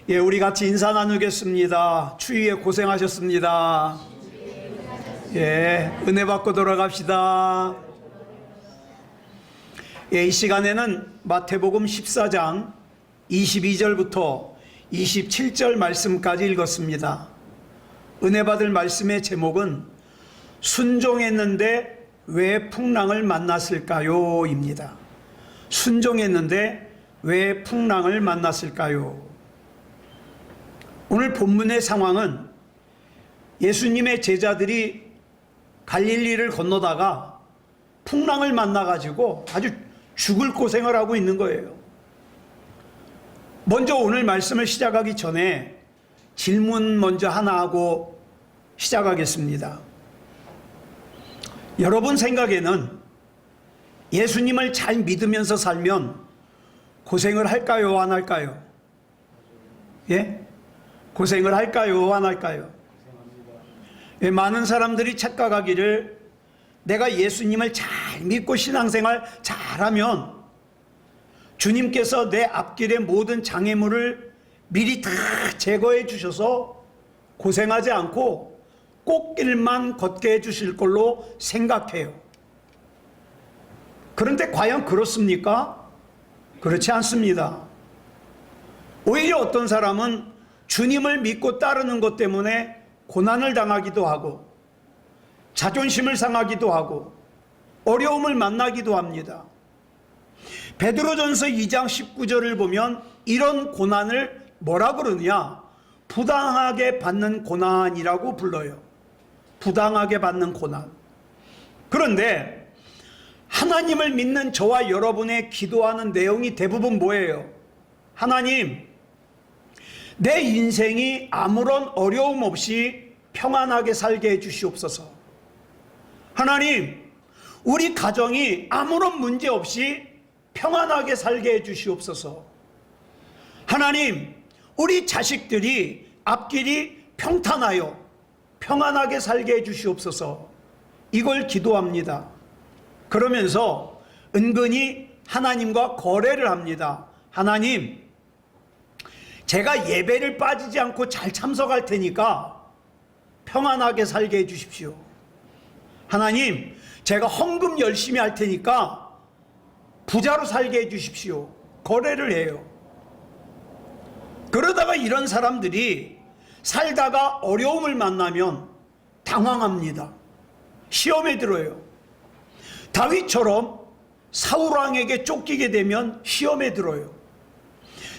예, 우리 같이 인사 나누겠습니다. 추위에 고생하셨습니다. 예, 은혜 받고 돌아갑시다. 예, 이 시간에는 마태복음 14장 22절부터 27절 말씀까지 읽었습니다. 은혜 받을 말씀의 제목은 순종했는데 왜 풍랑을 만났을까요? 입니다. 순종했는데 왜 풍랑을 만났을까요? 오늘 본문의 상황은 예수님의 제자들이 갈릴리를 건너다가 풍랑을 만나가지고 아주 죽을 고생을 하고 있는 거예요. 먼저 오늘 말씀을 시작하기 전에 질문 먼저 하나 하고 시작하겠습니다. 여러분 생각에는 예수님을 잘 믿으면서 살면 고생을 할까요? 안 할까요? 예? 고생을 할까요? 안 할까요? 예, 많은 사람들이 착각하기를 내가 예수님을 잘 믿고 신앙생활 잘하면 주님께서 내 앞길의 모든 장애물을 미리 다 제거해 주셔서 고생하지 않고 꽃길만 걷게 해 주실 걸로 생각해요. 그런데 과연 그렇습니까? 그렇지 않습니다. 오히려 어떤 사람은 주님을 믿고 따르는 것 때문에 고난을 당하기도 하고 자존심을 상하기도 하고 어려움을 만나기도 합니다. 베드로전서 2장 19절을 보면 이런 고난을 뭐라 그러느냐? 부당하게 받는 고난이라고 불러요. 부당하게 받는 고난. 그런데 하나님을 믿는 저와 여러분의 기도하는 내용이 대부분 뭐예요? 하나님, 내 인생이 아무런 어려움 없이 평안하게 살게 해주시옵소서. 하나님, 우리 가정이 아무런 문제 없이 평안하게 살게 해주시옵소서. 하나님, 우리 자식들이 앞길이 평탄하여 평안하게 살게 해주시옵소서. 이걸 기도합니다. 그러면서 은근히 하나님과 거래를 합니다. 하나님, 제가 예배를 빠지지 않고 잘 참석할 테니까 평안하게 살게 해주십시오. 하나님, 제가 헌금 열심히 할 테니까 부자로 살게 해주십시오. 거래를 해요. 그러다가 이런 사람들이 살다가 어려움을 만나면 당황합니다. 시험에 들어요. 다윗처럼 사울왕에게 쫓기게 되면 시험에 들어요.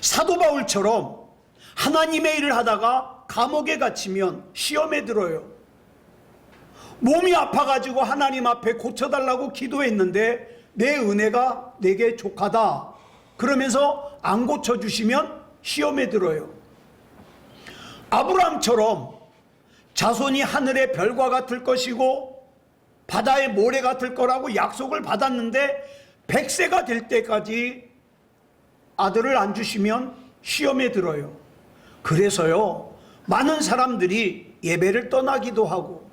사도 바울처럼 하나님의 일을 하다가 감옥에 갇히면 시험에 들어요. 몸이 아파가지고 하나님 앞에 고쳐달라고 기도했는데 내 은혜가 내게 족하다 그러면서 안 고쳐주시면 시험에 들어요. 아브라함처럼 자손이 하늘의 별과 같을 것이고 바다의 모래 같을 거라고 약속을 받았는데 100세가 될 때까지 아들을 안 주시면 시험에 들어요. 그래서요, 많은 사람들이 예배를 떠나기도 하고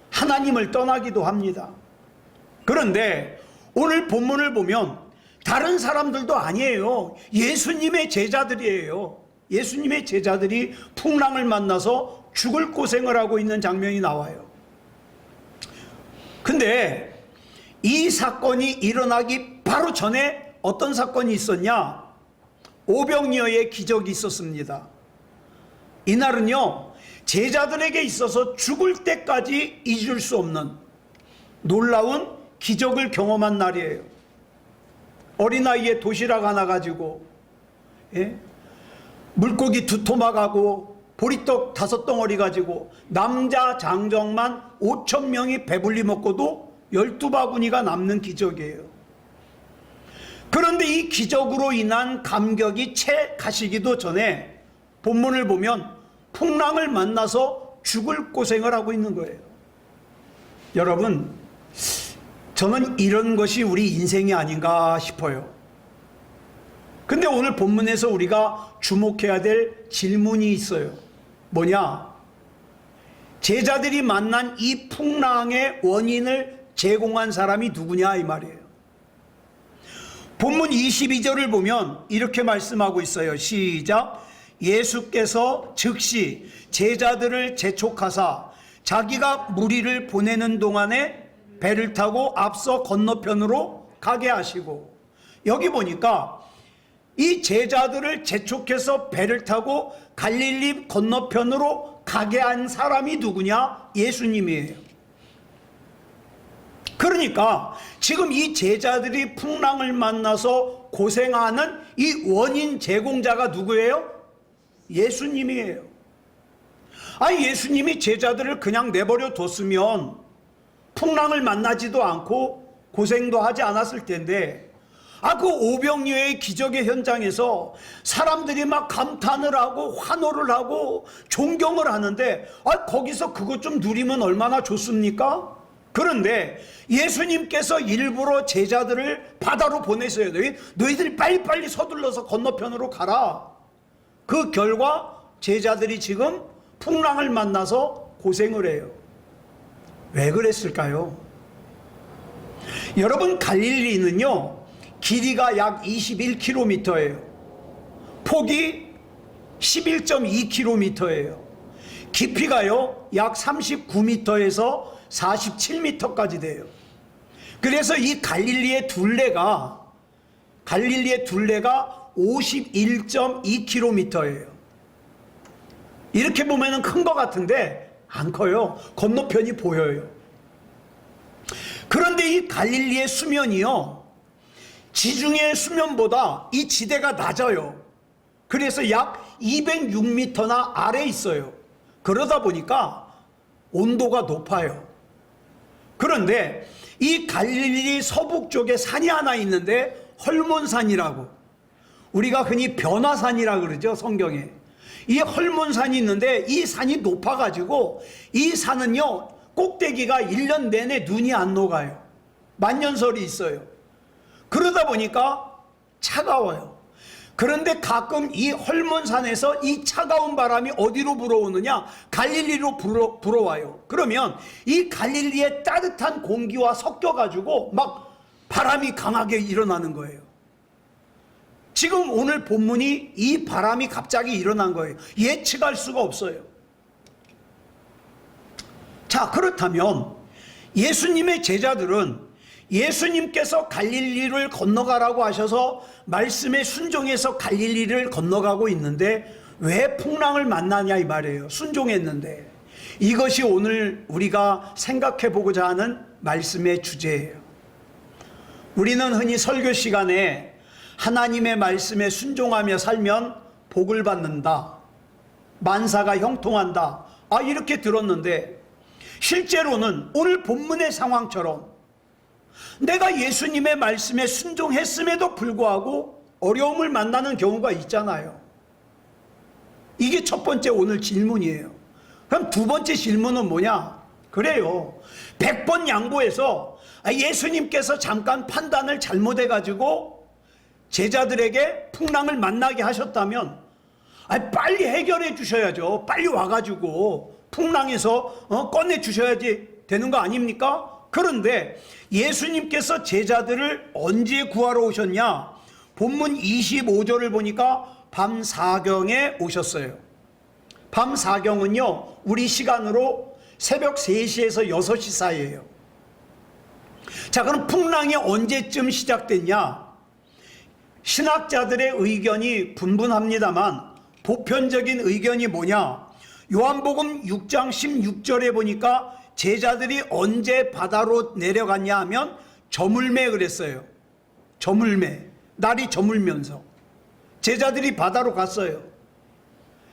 하나님을 떠나기도 합니다. 그런데 오늘 본문을 보면 다른 사람들도 아니에요. 예수님의 제자들이에요. 예수님의 제자들이 풍랑을 만나서 죽을 고생을 하고 있는 장면이 나와요. 근데 이 사건이 일어나기 바로 전에 어떤 사건이 있었냐? 오병이어의 기적이 있었습니다. 이날은요, 제자들에게 있어서 죽을 때까지 잊을 수 없는 놀라운 기적을 경험한 날이에요. 어린아이의 도시락 하나 가지고 물고기 2토막하고 보리떡 5덩어리 가지고 남자 장정만 5,000명이 배불리 먹고도 12바구니가 남는 기적이에요. 그런데 이 기적으로 인한 감격이 채 가시기도 전에 본문을 보면 풍랑을 만나서 죽을 고생을 하고 있는 거예요. 여러분, 저는 이런 것이 우리 인생이 아닌가 싶어요. 근데 오늘 본문에서 우리가 주목해야 될 질문이 있어요. 뭐냐? 제자들이 만난 이 풍랑의 원인을 제공한 사람이 누구냐 이 말이에요. 본문 22절을 보면 이렇게 말씀하고 있어요. 시작. 예수께서 즉시 제자들을 재촉하사 자기가 무리를 보내는 동안에 배를 타고 앞서 건너편으로 가게 하시고, 여기 보니까 이 제자들을 재촉해서 배를 타고 갈릴리 건너편으로 가게 한 사람이 누구냐? 예수님이에요. 그러니까 지금 이 제자들이 풍랑을 만나서 고생하는 이 원인 제공자가 누구예요? 예수님이에요. 아니, 예수님이 제자들을 그냥 내버려 뒀으면 풍랑을 만나지도 않고 고생도 하지 않았을 텐데, 그 오병이어의 기적의 현장에서 사람들이 막 감탄을 하고 환호를 하고 존경을 하는데, 거기서 그것 좀 누리면 얼마나 좋습니까? 그런데 예수님께서 일부러 제자들을 바다로 보내세요. 너희들이 빨리빨리 서둘러서 건너편으로 가라. 그 결과 제자들이 지금 풍랑을 만나서 고생을 해요. 왜 그랬을까요? 여러분, 갈릴리는요 길이가 약 21km예요. 폭이 11.2km예요. 깊이가요 약 39m에서 47m까지 돼요. 그래서 이 갈릴리의 둘레가 51.2km예요. 이렇게 보면은 큰 것 같은데 안 커요. 건너편이 보여요. 그런데 이 갈릴리의 수면이요 지중해 수면보다 이 지대가 낮아요. 그래서 약 206m나 아래에 있어요. 그러다 보니까 온도가 높아요. 그런데 이 갈릴리 서북 쪽에 산이 하나 있는데 헐몬산이라고, 우리가 흔히 변화산이라고 그러죠, 성경에. 이 헐몬산이 있는데 이 산이 높아가지고 이 산은요 꼭대기가 1년 내내 눈이 안 녹아요. 만년설이 있어요. 그러다 보니까 차가워요. 그런데 가끔 이 헐몬산에서 이 차가운 바람이 어디로 불어오느냐? 갈릴리로 불어와요. 그러면 이 갈릴리의 따뜻한 공기와 섞여가지고 막 바람이 강하게 일어나는 거예요. 지금 오늘 본문이 이 바람이 갑자기 일어난 거예요. 예측할 수가 없어요. 자, 그렇다면 예수님의 제자들은 예수님께서 갈릴리를 건너가라고 하셔서 말씀에 순종해서 갈릴리를 건너가고 있는데 왜 풍랑을 만나냐 이 말이에요. 순종했는데. 이것이 오늘 우리가 생각해 보고자 하는 말씀의 주제예요. 우리는 흔히 설교 시간에 하나님의 말씀에 순종하며 살면 복을 받는다, 만사가 형통한다, 이렇게 들었는데 실제로는 오늘 본문의 상황처럼 내가 예수님의 말씀에 순종했음에도 불구하고 어려움을 만나는 경우가 있잖아요. 이게 첫 번째 오늘 질문이에요. 그럼 두 번째 질문은 뭐냐? 그래요, 100번 양보해서 예수님께서 잠깐 판단을 잘못해가지고 제자들에게 풍랑을 만나게 하셨다면 빨리 해결해 주셔야죠. 빨리 와가지고 풍랑에서 꺼내 주셔야지 되는 거 아닙니까? 그런데 예수님께서 제자들을 언제 구하러 오셨냐? 본문 25절을 보니까 밤 4경에 오셨어요. 밤 4경은요 우리 시간으로 새벽 3시에서 6시 사이예요. 자, 그럼 풍랑이 언제쯤 시작됐냐? 신학자들의 의견이 분분합니다만 보편적인 의견이 뭐냐? 요한복음 6장 16절에 보니까 제자들이 언제 바다로 내려갔냐 하면 저물매 그랬어요. 저물매, 날이 저물면서 제자들이 바다로 갔어요.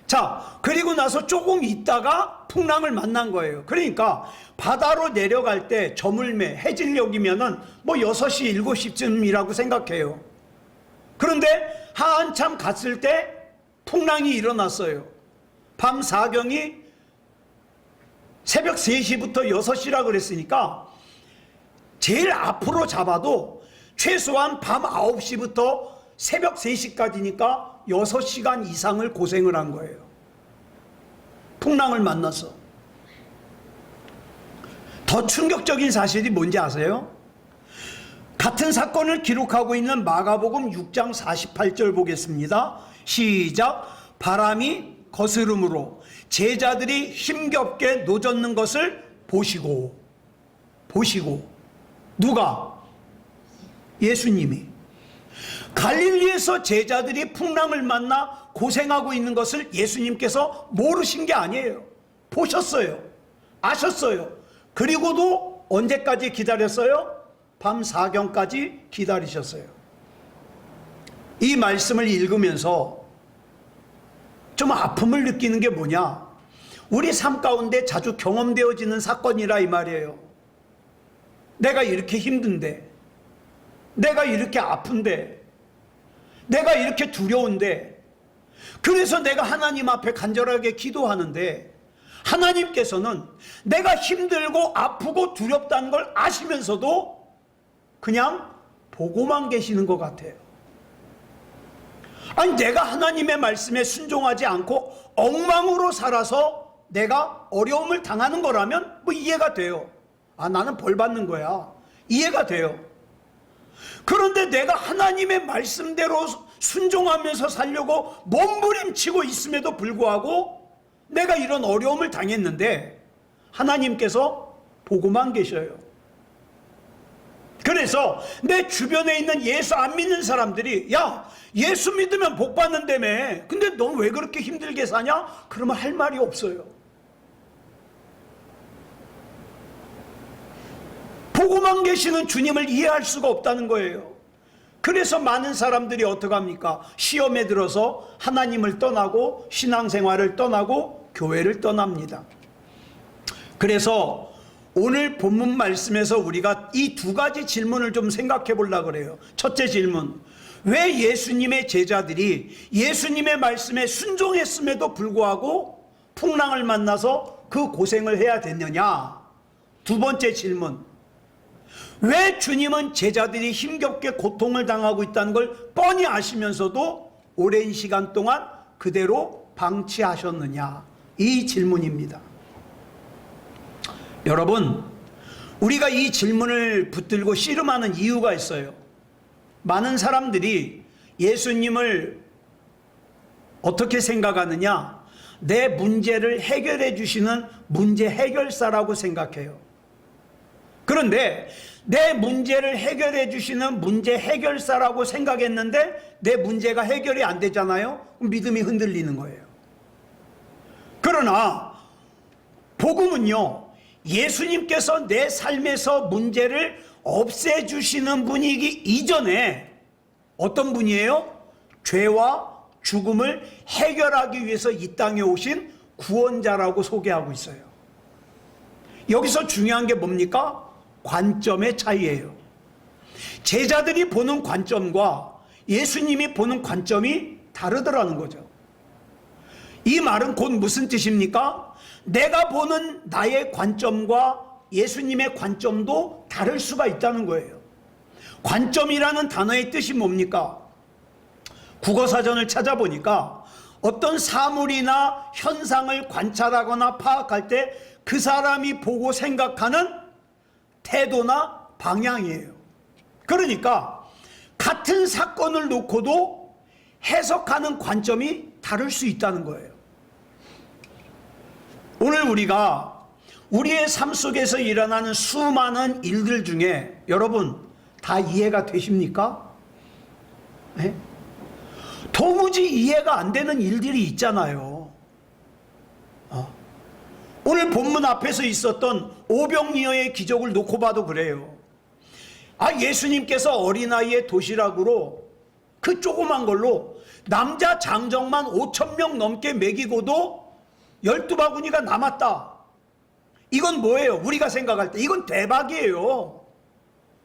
자, 그리고 나서 조금 있다가 풍랑을 만난 거예요. 그러니까 바다로 내려갈 때 저물매, 해질녘이면은 뭐 6시, 7시쯤이라고 생각해요. 그런데 한참 갔을 때 풍랑이 일어났어요. 밤 4경이 새벽 3시부터 6시라 그랬으니까 제일 앞으로 잡아도 최소한 밤 9시부터 새벽 3시까지니까 6시간 이상을 고생을 한 거예요. 풍랑을 만나서. 더 충격적인 사실이 뭔지 아세요? 같은 사건을 기록하고 있는 마가복음 6장 48절 보겠습니다. 시작. 바람이 거스름으로 제자들이 힘겹게 노젓는 것을 보시고 누가? 예수님이 갈릴리에서 제자들이 풍랑을 만나 고생하고 있는 것을 예수님께서 모르신 게 아니에요. 보셨어요. 아셨어요. 그리고도 언제까지 기다렸어요? 밤 사경까지 기다리셨어요. 이 말씀을 읽으면서 좀 아픔을 느끼는 게 뭐냐? 우리 삶 가운데 자주 경험되어지는 사건이라 이 말이에요. 내가 이렇게 힘든데, 내가 이렇게 아픈데, 내가 이렇게 두려운데, 그래서 내가 하나님 앞에 간절하게 기도하는데 하나님께서는 내가 힘들고 아프고 두렵다는 걸 아시면서도 그냥 보고만 계시는 것 같아요. 아니, 내가 하나님의 말씀에 순종하지 않고 엉망으로 살아서 내가 어려움을 당하는 거라면 뭐 이해가 돼요. 아, 나는 벌 받는 거야. 이해가 돼요. 그런데 내가 하나님의 말씀대로 순종하면서 살려고 몸부림치고 있음에도 불구하고 내가 이런 어려움을 당했는데 하나님께서 보고만 계셔요. 그래서 내 주변에 있는 예수 안 믿는 사람들이, 야, 예수 믿으면 복 받는다며. 근데 너 왜 그렇게 힘들게 사냐? 그러면 할 말이 없어요. 보고만 계시는 주님을 이해할 수가 없다는 거예요. 그래서 많은 사람들이 어떻게 합니까? 시험에 들어서 하나님을 떠나고 신앙생활을 떠나고 교회를 떠납니다. 그래서 오늘 본문 말씀에서 우리가 이 두 가지 질문을 좀 생각해 보려고 그래요. 첫째 질문, 왜 예수님의 제자들이 예수님의 말씀에 순종했음에도 불구하고 풍랑을 만나서 그 고생을 해야 됐느냐? 두 번째 질문, 왜 주님은 제자들이 힘겹게 고통을 당하고 있다는 걸 뻔히 아시면서도 오랜 시간 동안 그대로 방치하셨느냐? 이 질문입니다. 여러분, 우리가 이 질문을 붙들고 씨름하는 이유가 있어요. 많은 사람들이 예수님을 어떻게 생각하느냐? 내 문제를 해결해 주시는 문제 해결사라고 생각해요. 그런데 내 문제를 해결해 주시는 문제 해결사라고 생각했는데 내 문제가 해결이 안 되잖아요? 믿음이 흔들리는 거예요. 그러나 복음은요, 예수님께서 내 삶에서 문제를 없애주시는 분이기 이전에 어떤 분이에요? 죄와 죽음을 해결하기 위해서 이 땅에 오신 구원자라고 소개하고 있어요. 여기서 중요한 게 뭡니까? 관점의 차이예요. 제자들이 보는 관점과 예수님이 보는 관점이 다르더라는 거죠. 이 말은 곧 무슨 뜻입니까? 내가 보는 나의 관점과 예수님의 관점도 다를 수가 있다는 거예요. 관점이라는 단어의 뜻이 뭡니까? 국어사전을 찾아보니까 어떤 사물이나 현상을 관찰하거나 파악할 때 그 사람이 보고 생각하는 태도나 방향이에요. 그러니까 같은 사건을 놓고도 해석하는 관점이 다를 수 있다는 거예요. 오늘 우리가 우리의 삶 속에서 일어나는 수많은 일들 중에 여러분 다 이해가 되십니까? 네? 도무지 이해가 안 되는 일들이 있잖아요. 오늘 본문 앞에서 있었던 오병이어의 기적을 놓고 봐도 그래요. 예수님께서 어린아이의 도시락으로 그 조그만 걸로 남자 장정만 5,000명 넘게 먹이고도 12바구니가 남았다. 이건 뭐예요? 우리가 생각할 때 이건 대박이에요.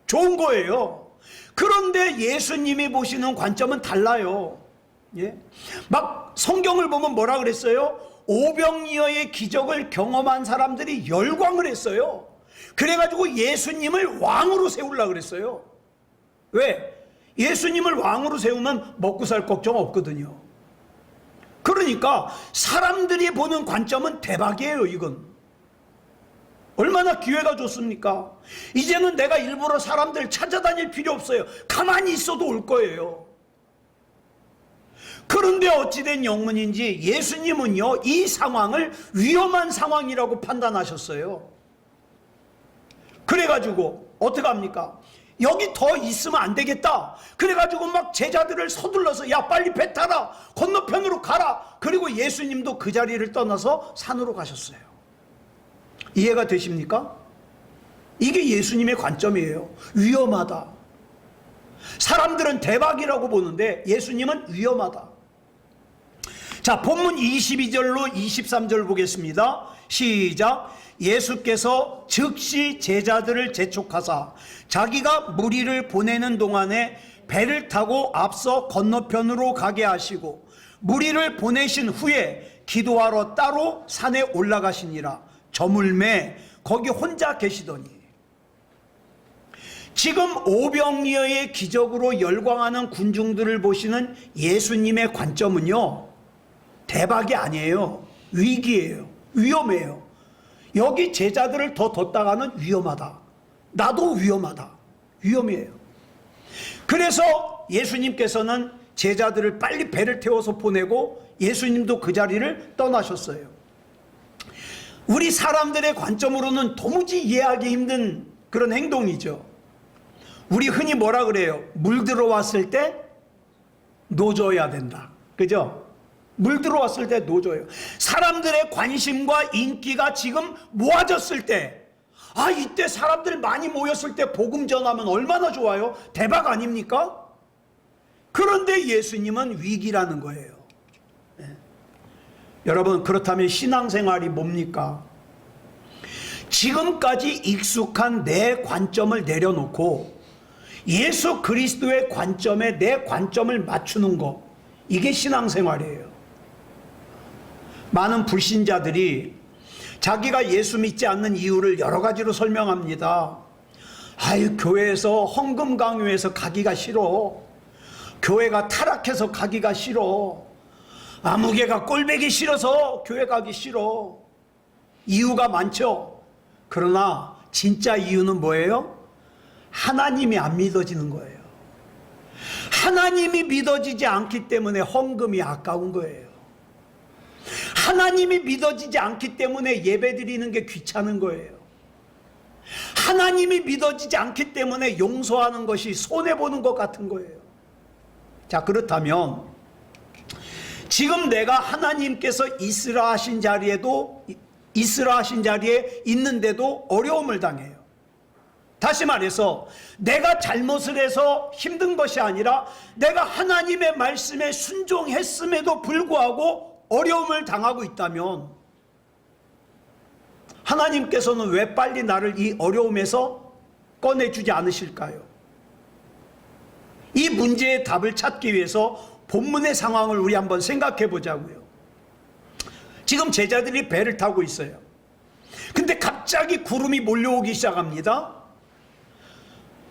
좋은 거예요. 그런데 예수님이 보시는 관점은 달라요. 예? 막 성경을 보면 뭐라 그랬어요? 오병이어의 기적을 경험한 사람들이 열광을 했어요. 그래가지고 예수님을 왕으로 세우려고 그랬어요. 왜? 예수님을 왕으로 세우면 먹고 살 걱정 없거든요. 그러니까 사람들이 보는 관점은 대박이에요. 이건 얼마나 기회가 좋습니까? 이제는 내가 일부러 사람들 찾아다닐 필요 없어요. 가만히 있어도 올 거예요. 그런데 어찌된 영문인지 예수님은요, 이 상황을 위험한 상황이라고 판단하셨어요. 그래가지고 어떻게 합니까? 여기 더 있으면 안 되겠다. 그래가지고 막 제자들을 서둘러서 야 빨리 배 타라, 건너편으로 가라. 그리고 예수님도 그 자리를 떠나서 산으로 가셨어요. 이해가 되십니까? 이게 예수님의 관점이에요. 위험하다. 사람들은 대박이라고 보는데 예수님은 위험하다. 자, 본문 22절로 23절 보겠습니다. 시작. 예수께서 즉시 제자들을 재촉하사 자기가 무리를 보내는 동안에 배를 타고 앞서 건너편으로 가게 하시고 무리를 보내신 후에 기도하러 따로 산에 올라가시니라. 저물매 거기 혼자 계시더니. 지금 오병이어의 기적으로 열광하는 군중들을 보시는 예수님의 관점은요, 대박이 아니에요. 위기예요. 위험해요. 여기 제자들을 더 뒀다가는 위험하다. 나도 위험하다. 위험해요. 그래서 예수님께서는 제자들을 빨리 배를 태워서 보내고 예수님도 그 자리를 떠나셨어요. 우리 사람들의 관점으로는 도무지 이해하기 힘든 그런 행동이죠. 우리 흔히 뭐라 그래요? 물 들어왔을 때 노져야 된다. 그죠? 물 들어왔을 때 노져요. 사람들의 관심과 인기가 지금 모아졌을 때, 아, 이때 사람들 많이 모였을 때 복음 전하면 얼마나 좋아요? 대박 아닙니까? 그런데 예수님은 위기라는 거예요. 네. 여러분, 그렇다면 신앙생활이 뭡니까? 지금까지 익숙한 내 관점을 내려놓고 예수 그리스도의 관점에 내 관점을 맞추는 거, 이게 신앙생활이에요. 많은 불신자들이 자기가 예수 믿지 않는 이유를 여러 가지로 설명합니다. 아유, 교회에서 헌금 강요해서 가기가 싫어. 교회가 타락해서 가기가 싫어. 아무개가 꼴배기 싫어서 교회 가기 싫어. 이유가 많죠. 그러나 진짜 이유는 뭐예요? 하나님이 안 믿어지는 거예요. 하나님이 믿어지지 않기 때문에 헌금이 아까운 거예요. 하나님이 믿어지지 않기 때문에 예배 드리는 게 귀찮은 거예요. 하나님이 믿어지지 않기 때문에 용서하는 것이 손해보는 것 같은 거예요. 자, 그렇다면 지금 내가 하나님께서 있으라 하신 자리에 있는데도 어려움을 당해요. 다시 말해서 내가 잘못을 해서 힘든 것이 아니라 내가 하나님의 말씀에 순종했음에도 불구하고 어려움을 당하고 있다면 하나님께서는 왜 빨리 나를 이 어려움에서 꺼내주지 않으실까요? 이 문제의 답을 찾기 위해서 본문의 상황을 우리 한번 생각해 보자고요. 지금 제자들이 배를 타고 있어요. 근데 갑자기 구름이 몰려오기 시작합니다.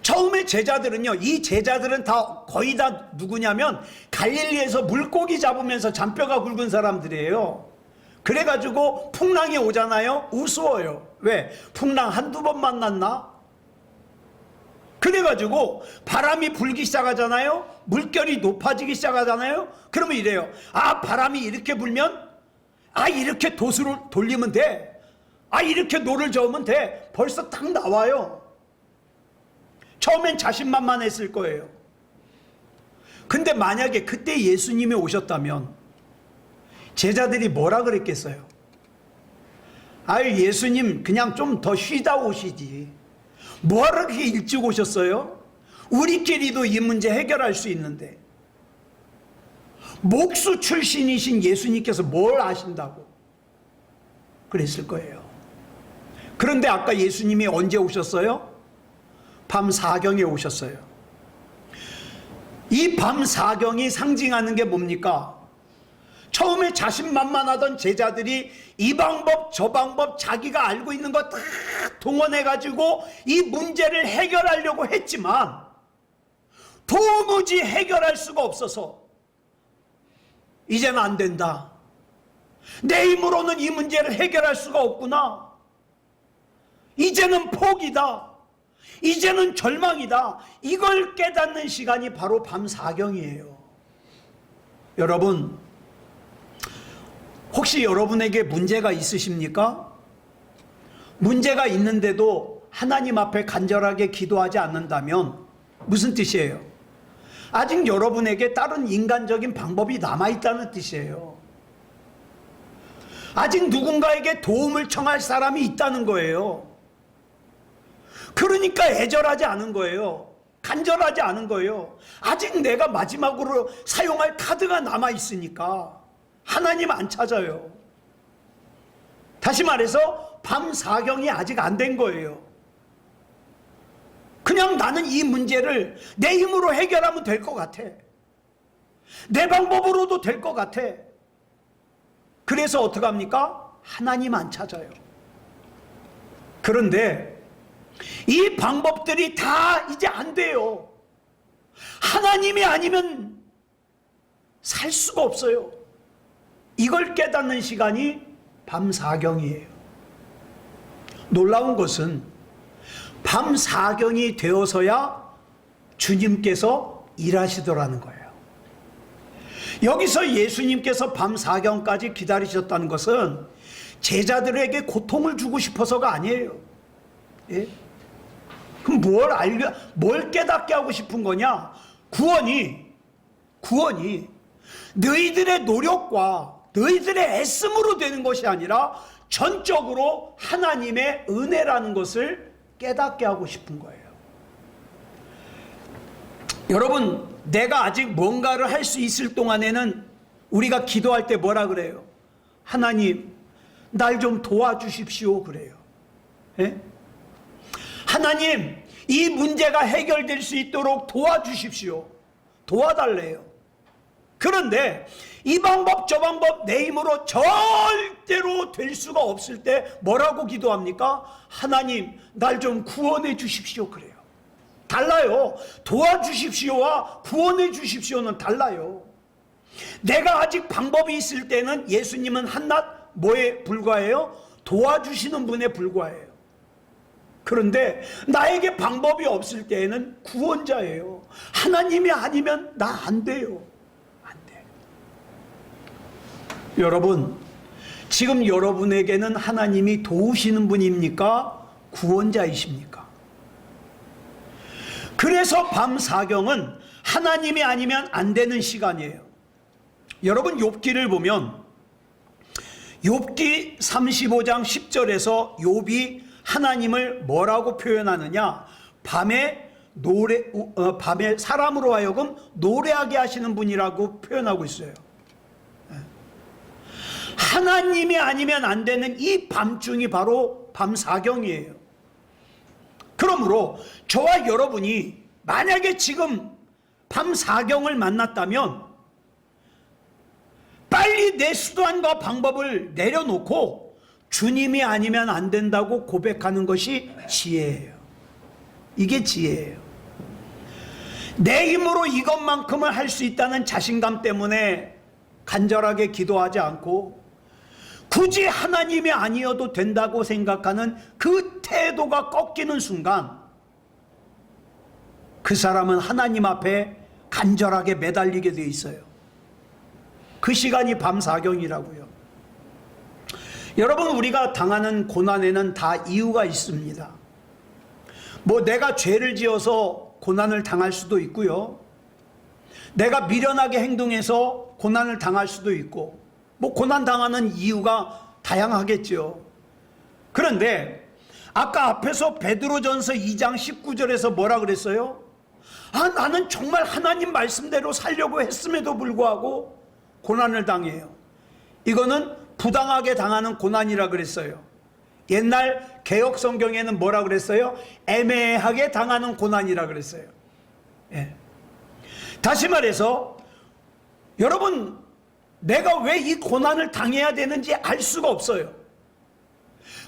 처음에 제자들은요, 이 제자들은 다 거의 다 누구냐면 갈릴리에서 물고기 잡으면서 잔뼈가 굵은 사람들이에요. 그래가지고 풍랑이 오잖아요. 우스워요. 왜? 풍랑 한두 번 만났나? 그래가지고 바람이 불기 시작하잖아요. 물결이 높아지기 시작하잖아요. 그러면 이래요. 아, 바람이 이렇게 불면, 아, 이렇게 돛을 돌리면 돼. 아, 이렇게 노를 저으면 돼. 벌써 딱 나와요. 처음엔 자신만만했을 거예요. 근데 만약에 그때 예수님이 오셨다면 제자들이 뭐라 그랬겠어요? 아유, 예수님 그냥 좀 더 쉬다 오시지. 뭐하러 그렇게 일찍 오셨어요? 우리끼리도 이 문제 해결할 수 있는데. 목수 출신이신 예수님께서 뭘 아신다고 그랬을 거예요. 그런데 아까 예수님이 언제 오셨어요? 밤 사경에 오셨어요. 이 밤 사경이 상징하는 게 뭡니까? 처음에 자신만만하던 제자들이 이 방법 저 방법 자기가 알고 있는 거 다 동원해가지고 이 문제를 해결하려고 했지만 도무지 해결할 수가 없어서 이제는 안 된다. 내 힘으로는 이 문제를 해결할 수가 없구나. 이제는 포기다. 이제는 절망이다. 이걸 깨닫는 시간이 바로 밤 사경이에요. 여러분, 혹시 여러분에게 문제가 있으십니까? 문제가 있는데도 하나님 앞에 간절하게 기도하지 않는다면 무슨 뜻이에요? 아직 여러분에게 다른 인간적인 방법이 남아있다는 뜻이에요. 아직 누군가에게 도움을 청할 사람이 있다는 거예요. 그러니까 애절하지 않은 거예요. 간절하지 않은 거예요. 아직 내가 마지막으로 사용할 카드가 남아있으니까 하나님 안 찾아요. 다시 말해서 밤 사경이 아직 안 된 거예요. 그냥 나는 이 문제를 내 힘으로 해결하면 될 것 같아. 내 방법으로도 될 것 같아. 그래서 어떡합니까? 하나님 안 찾아요. 그런데 이 방법들이 다 이제 안 돼요. 하나님이 아니면 살 수가 없어요. 이걸 깨닫는 시간이 밤 사경이에요. 놀라운 것은 밤 사경이 되어서야 주님께서 일하시더라는 거예요. 여기서 예수님께서 밤 사경까지 기다리셨다는 것은 제자들에게 고통을 주고 싶어서가 아니에요. 예? 그럼 뭘 깨닫게 하고 싶은 거냐? 구원이 너희들의 노력과 너희들의 애씀으로 되는 것이 아니라 전적으로 하나님의 은혜라는 것을 깨닫게 하고 싶은 거예요. 여러분, 내가 아직 뭔가를 할 수 있을 동안에는 우리가 기도할 때 뭐라 그래요? 하나님, 날 좀 도와주십시오 그래요. 예? 하나님, 이 문제가 해결될 수 있도록 도와주십시오. 도와달래요. 그런데 이 방법 저 방법 내 힘으로 절대로 될 수가 없을 때 뭐라고 기도합니까? 하나님, 날 좀 구원해 주십시오 그래요. 달라요. 도와주십시오와 구원해 주십시오는 달라요. 내가 아직 방법이 있을 때는 예수님은 한낱 뭐에 불과해요? 도와주시는 분에 불과해요. 그런데 나에게 방법이 없을 때에는 구원자예요. 하나님이 아니면 나 안 돼요. 안 돼. 여러분, 지금 여러분에게는 하나님이 도우시는 분입니까? 구원자이십니까? 그래서 밤 사경은 하나님이 아니면 안 되는 시간이에요. 여러분, 욥기를 보면 욥기 35장 10절에서 욥이 하나님을 뭐라고 표현하느냐? 밤에 사람으로 하여금 노래하게 하시는 분이라고 표현하고 있어요. 하나님이 아니면 안 되는 이 밤중이 바로 밤 사경이에요. 그러므로 저와 여러분이 만약에 지금 밤 사경을 만났다면 빨리 내 수단과 방법을 내려놓고 주님이 아니면 안 된다고 고백하는 것이 지혜예요. 이게 지혜예요. 내 힘으로 이것만큼은 할 수 있다는 자신감 때문에 간절하게 기도하지 않고 굳이 하나님이 아니어도 된다고 생각하는 그 태도가 꺾이는 순간 그 사람은 하나님 앞에 간절하게 매달리게 되어 있어요. 그 시간이 밤 사경이라고요. 여러분, 우리가 당하는 고난에는 다 이유가 있습니다. 뭐 내가 죄를 지어서 고난을 당할 수도 있고요. 내가 미련하게 행동해서 고난을 당할 수도 있고, 뭐 고난 당하는 이유가 다양하겠죠. 그런데 아까 앞에서 베드로전서 2장 19절에서 뭐라 그랬어요? 나는 정말 하나님 말씀대로 살려고 했음에도 불구하고 고난을 당해요. 이거는 부당하게 당하는 고난이라 그랬어요. 옛날 개역 성경에는 뭐라 그랬어요? 애매하게 당하는 고난이라 그랬어요. 예. 다시 말해서 여러분, 내가 왜 이 고난을 당해야 되는지 알 수가 없어요.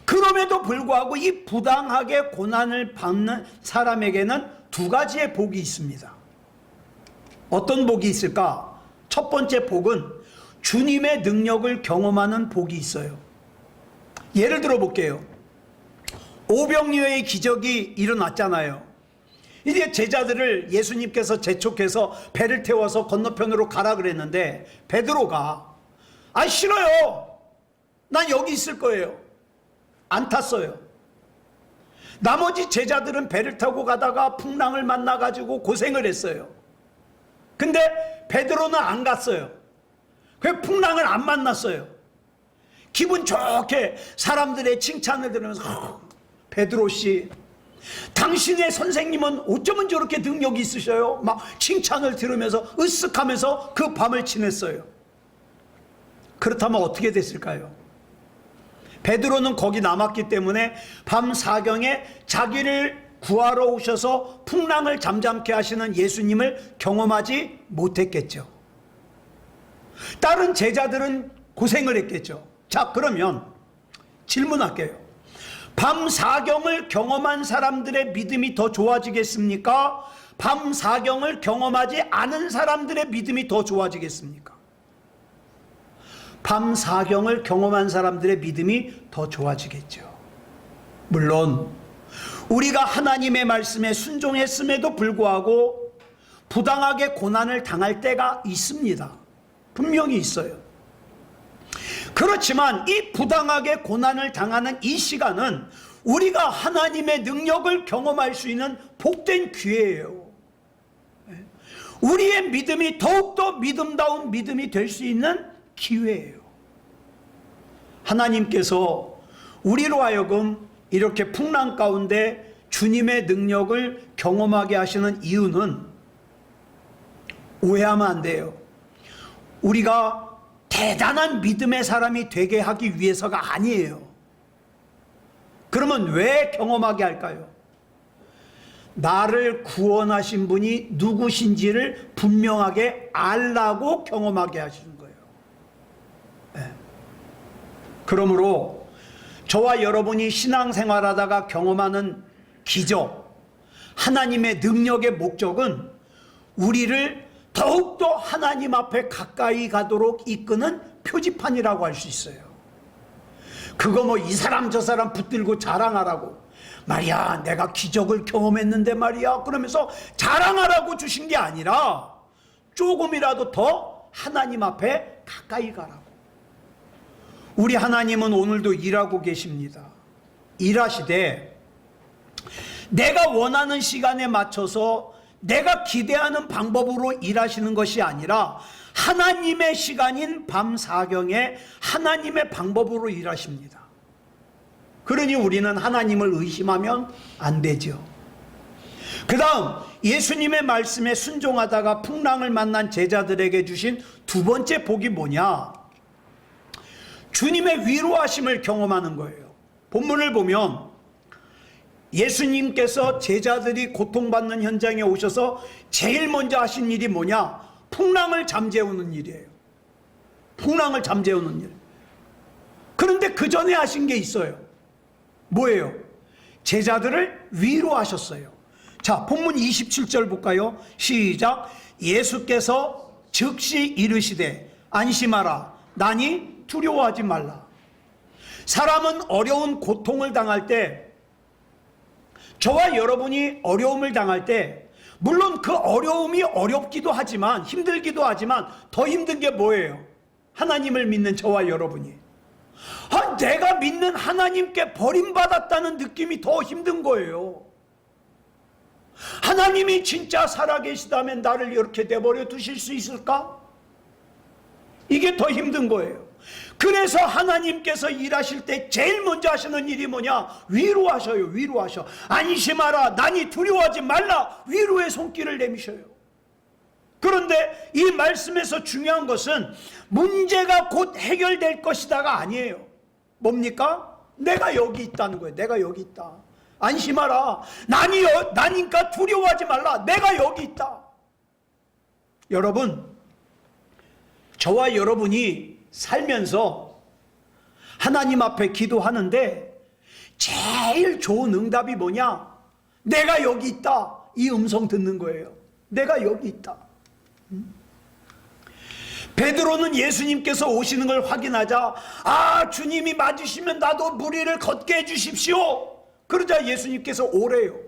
그럼에도 불구하고 이 부당하게 고난을 받는 사람에게는 두 가지의 복이 있습니다. 어떤 복이 있을까? 첫 번째 복은 주님의 능력을 경험하는 복이 있어요. 예를 들어 볼게요. 오병이어의 기적이 일어났잖아요. 이제 제자들을 예수님께서 재촉해서 배를 태워서 건너편으로 가라 그랬는데 베드로가 싫어요. 난 여기 있을 거예요. 안 탔어요. 나머지 제자들은 배를 타고 가다가 풍랑을 만나가지고 고생을 했어요. 근데 베드로는 안 갔어요. 그 풍랑을 안 만났어요. 기분 좋게 사람들의 칭찬을 들으면서 베드로 씨, 당신의 선생님은 어쩌면 저렇게 능력이 있으셔요? 막 칭찬을 들으면서 으쓱하면서 그 밤을 지냈어요. 그렇다면 어떻게 됐을까요? 베드로는 거기 남았기 때문에 밤 사경에 자기를 구하러 오셔서 풍랑을 잠잠케 하시는 예수님을 경험하지 못했겠죠. 다른 제자들은 고생을 했겠죠. 자, 그러면 질문할게요. 밤 사경을 경험한 사람들의 믿음이 더 좋아지겠습니까? 밤 사경을 경험하지 않은 사람들의 믿음이 더 좋아지겠습니까? 밤 사경을 경험한 사람들의 믿음이 더 좋아지겠죠. 물론 우리가 하나님의 말씀에 순종했음에도 불구하고 부당하게 고난을 당할 때가 있습니다. 분명히 있어요. 그렇지만 이 부당하게 고난을 당하는 이 시간은 우리가 하나님의 능력을 경험할 수 있는 복된 기회예요. 우리의 믿음이 더욱더 믿음다운 믿음이 될 수 있는 기회예요. 하나님께서 우리로 하여금 이렇게 풍랑 가운데 주님의 능력을 경험하게 하시는 이유는 오해하면 안 돼요. 우리가 대단한 믿음의 사람이 되게 하기 위해서가 아니에요. 그러면 왜 경험하게 할까요? 나를 구원하신 분이 누구신지를 분명하게 알라고 경험하게 하시는 거예요. 네. 그러므로 저와 여러분이 신앙생활하다가 경험하는 기적, 하나님의 능력의 목적은 우리를 더욱더 하나님 앞에 가까이 가도록 이끄는 표지판이라고 할 수 있어요. 그거 뭐 이 사람 저 사람 붙들고 자랑하라고, 말이야 내가 기적을 경험했는데 말이야 그러면서 자랑하라고 주신 게 아니라 조금이라도 더 하나님 앞에 가까이 가라고. 우리 하나님은 오늘도 일하고 계십니다. 일하시되 내가 원하는 시간에 맞춰서 내가 기대하는 방법으로 일하시는 것이 아니라 하나님의 시간인 밤 사경에 하나님의 방법으로 일하십니다. 그러니 우리는 하나님을 의심하면 안 되죠. 그 다음 예수님의 말씀에 순종하다가 풍랑을 만난 제자들에게 주신 두 번째 복이 뭐냐? 주님의 위로하심을 경험하는 거예요. 본문을 보면 예수님께서 제자들이 고통받는 현장에 오셔서 제일 먼저 하신 일이 뭐냐? 풍랑을 잠재우는 일이에요. 풍랑을 잠재우는 일. 그런데 그 전에 하신 게 있어요. 뭐예요? 제자들을 위로하셨어요. 자, 본문 27절 볼까요? 시작. 예수께서 즉시 이르시되 안심하라. 나니 두려워하지 말라. 사람은 어려운 고통을 당할 때, 저와 여러분이 어려움을 당할 때 물론 그 어려움이 어렵기도 하지만 힘들기도 하지만 더 힘든 게 뭐예요? 하나님을 믿는 저와 여러분이 내가 믿는 하나님께 버림받았다는 느낌이 더 힘든 거예요. 하나님이 진짜 살아계시다면 나를 이렇게 내버려 두실 수 있을까? 이게 더 힘든 거예요. 그래서 하나님께서 일하실 때 제일 먼저 하시는 일이 뭐냐? 위로하셔요. 위로하셔. 안심하라. 나니 두려워하지 말라. 위로의 손길을 내미셔요. 그런데 이 말씀에서 중요한 것은 문제가 곧 해결될 것이다가 아니에요. 뭡니까? 내가 여기 있다는 거예요. 내가 여기 있다. 안심하라. 나니까 두려워하지 말라. 내가 여기 있다. 여러분, 저와 여러분이 살면서 하나님 앞에 기도하는데 제일 좋은 응답이 뭐냐? 내가 여기 있다. 이 음성 듣는 거예요. 내가 여기 있다. 베드로는 예수님께서 오시는 걸 확인하자 주님이 맞으시면 나도 무리를 걷게 해주십시오. 그러자 예수님께서 오래요.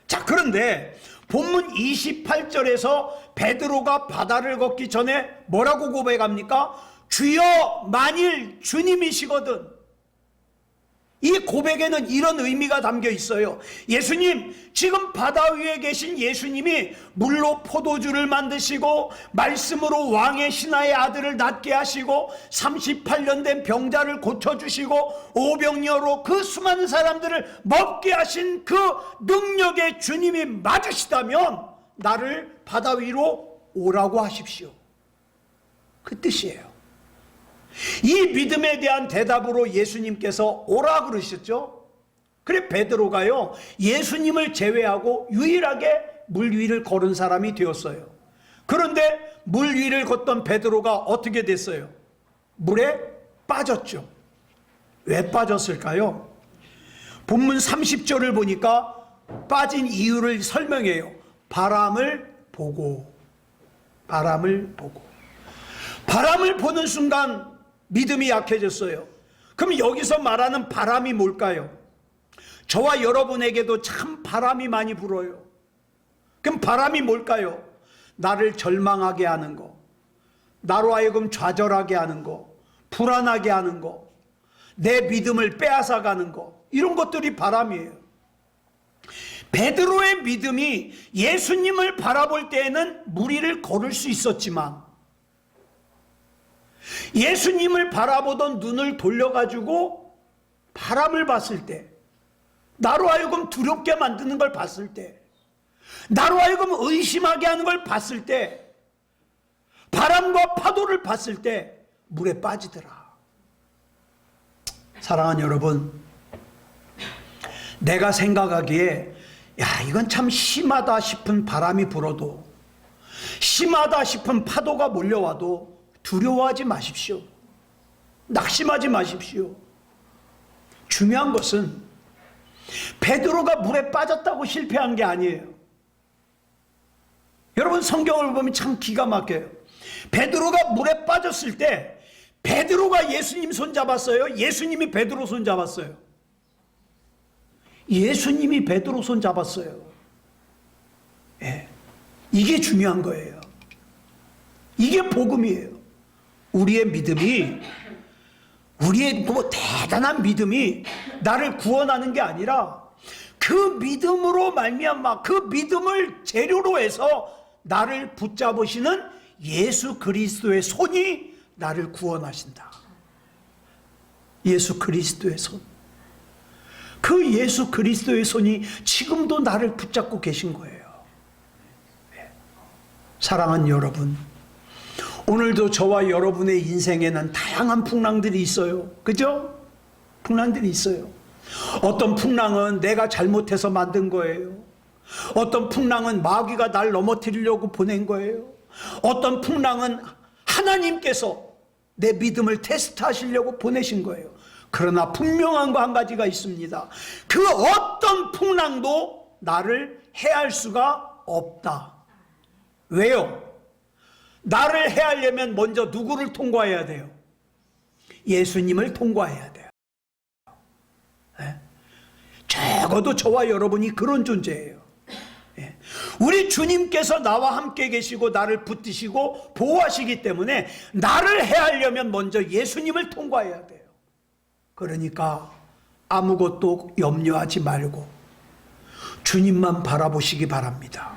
자, 그런데 본문 28절에서 베드로가 바다를 걷기 전에 뭐라고 고백합니까? 주여, 만일 주님이시거든. 이 고백에는 이런 의미가 담겨 있어요. 예수님, 지금 바다 위에 계신 예수님이 물로 포도주를 만드시고 말씀으로 왕의 신하의 아들을 낫게 하시고 38년 된 병자를 고쳐주시고 오병이어로 그 수많은 사람들을 먹게 하신 그 능력의 주님이 맞으시다면 나를 바다 위로 오라고 하십시오. 그 뜻이에요. 이 믿음에 대한 대답으로 예수님께서 오라 그러셨죠. 그래 베드로가요, 예수님을 제외하고 유일하게 물 위를 걸은 사람이 되었어요. 그런데 물 위를 걷던 베드로가 어떻게 됐어요? 물에 빠졌죠. 왜 빠졌을까요? 본문 30절을 보니까 빠진 이유를 설명해요. 바람을 보고. 바람을 보는 순간 믿음이 약해졌어요. 그럼 여기서 말하는 바람이 뭘까요? 저와 여러분에게도 참 바람이 많이 불어요. 그럼 바람이 뭘까요? 나를 절망하게 하는 거, 나로 하여금 좌절하게 하는 거, 불안하게 하는 거, 내 믿음을 빼앗아가는 거, 이런 것들이 바람이에요. 베드로의 믿음이 예수님을 바라볼 때에는 물 위를 걸을 수 있었지만 예수님을 바라보던 눈을 돌려가지고 바람을 봤을 때, 나로 하여금 두렵게 만드는 걸 봤을 때, 나로 하여금 의심하게 하는 걸 봤을 때, 바람과 파도를 봤을 때 물에 빠지더라. 사랑하는 여러분, 내가 생각하기에 야, 이건 참 심하다 싶은 바람이 불어도, 심하다 싶은 파도가 몰려와도 두려워하지 마십시오. 낙심하지 마십시오. 중요한 것은 베드로가 물에 빠졌다고 실패한 게 아니에요. 여러분, 성경을 보면 참 기가 막혀요. 베드로가 물에 빠졌을 때 베드로가 예수님 손 잡았어요? 예수님이 베드로 손 잡았어요? 예수님이 베드로 손 잡았어요. 예. 이게 중요한 거예요. 이게 복음이에요. 우리의 믿음이, 우리의 뭐 대단한 믿음이 나를 구원하는 게 아니라 그 믿음으로 말미암아, 그 믿음을 재료로 해서 나를 붙잡으시는 예수 그리스도의 손이 나를 구원하신다. 예수 그리스도의 손. 그 예수 그리스도의 손이 지금도 나를 붙잡고 계신 거예요. 사랑하는 여러분, 오늘도 저와 여러분의 인생에는 다양한 풍랑들이 있어요. 그죠? 풍랑들이 있어요. 어떤 풍랑은 내가 잘못해서 만든 거예요. 어떤 풍랑은 마귀가 날 넘어뜨리려고 보낸 거예요. 어떤 풍랑은 하나님께서 내 믿음을 테스트하시려고 보내신 거예요. 그러나 분명한 거 한 가지가 있습니다. 그 어떤 풍랑도 나를 해할 수가 없다. 왜요? 나를 해하려면 먼저 누구를 통과해야 돼요? 예수님을 통과해야 돼요. 네? 적어도 저와 여러분이 그런 존재예요. 네. 우리 주님께서 나와 함께 계시고 나를 붙드시고 보호하시기 때문에 나를 해하려면 먼저 예수님을 통과해야 돼요. 그러니까 아무것도 염려하지 말고 주님만 바라보시기 바랍니다.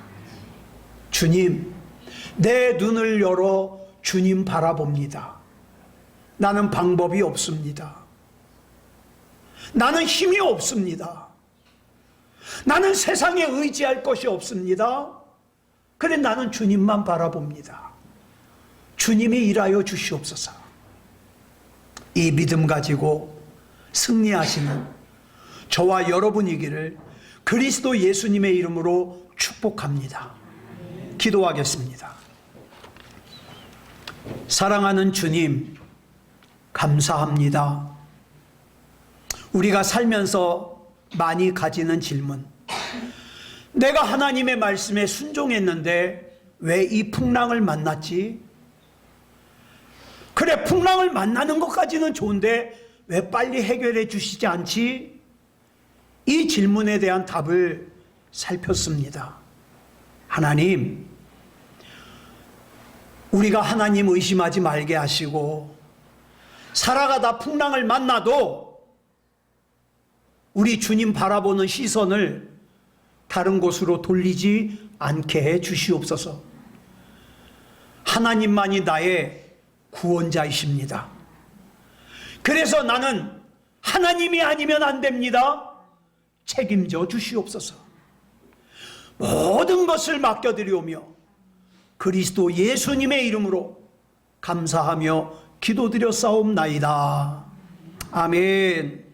주님, 내 눈을 열어 주님 바라봅니다. 나는 방법이 없습니다. 나는 힘이 없습니다. 나는 세상에 의지할 것이 없습니다. 그래, 나는 주님만 바라봅니다. 주님이 일하여 주시옵소서. 이 믿음 가지고 승리하시는 저와 여러분이기를 그리스도 예수님의 이름으로 축복합니다. 기도하겠습니다. 사랑하는 주님, 감사합니다. 우리가 살면서 많이 가지는 질문, 내가 하나님의 말씀에 순종했는데 왜 이 풍랑을 만났지? 그래, 풍랑을 만나는 것까지는 좋은데 왜 빨리 해결해 주시지 않지? 이 질문에 대한 답을 살폈습니다. 하나님, 우리가 하나님 의심하지 말게 하시고 살아가다 풍랑을 만나도 우리 주님 바라보는 시선을 다른 곳으로 돌리지 않게 해 주시옵소서. 하나님만이 나의 구원자이십니다. 그래서 나는 하나님이 아니면 안 됩니다. 책임져 주시옵소서. 모든 것을 맡겨드리오며 그리스도 예수님의 이름으로 감사하며 기도드려 싸움나이다. 아멘.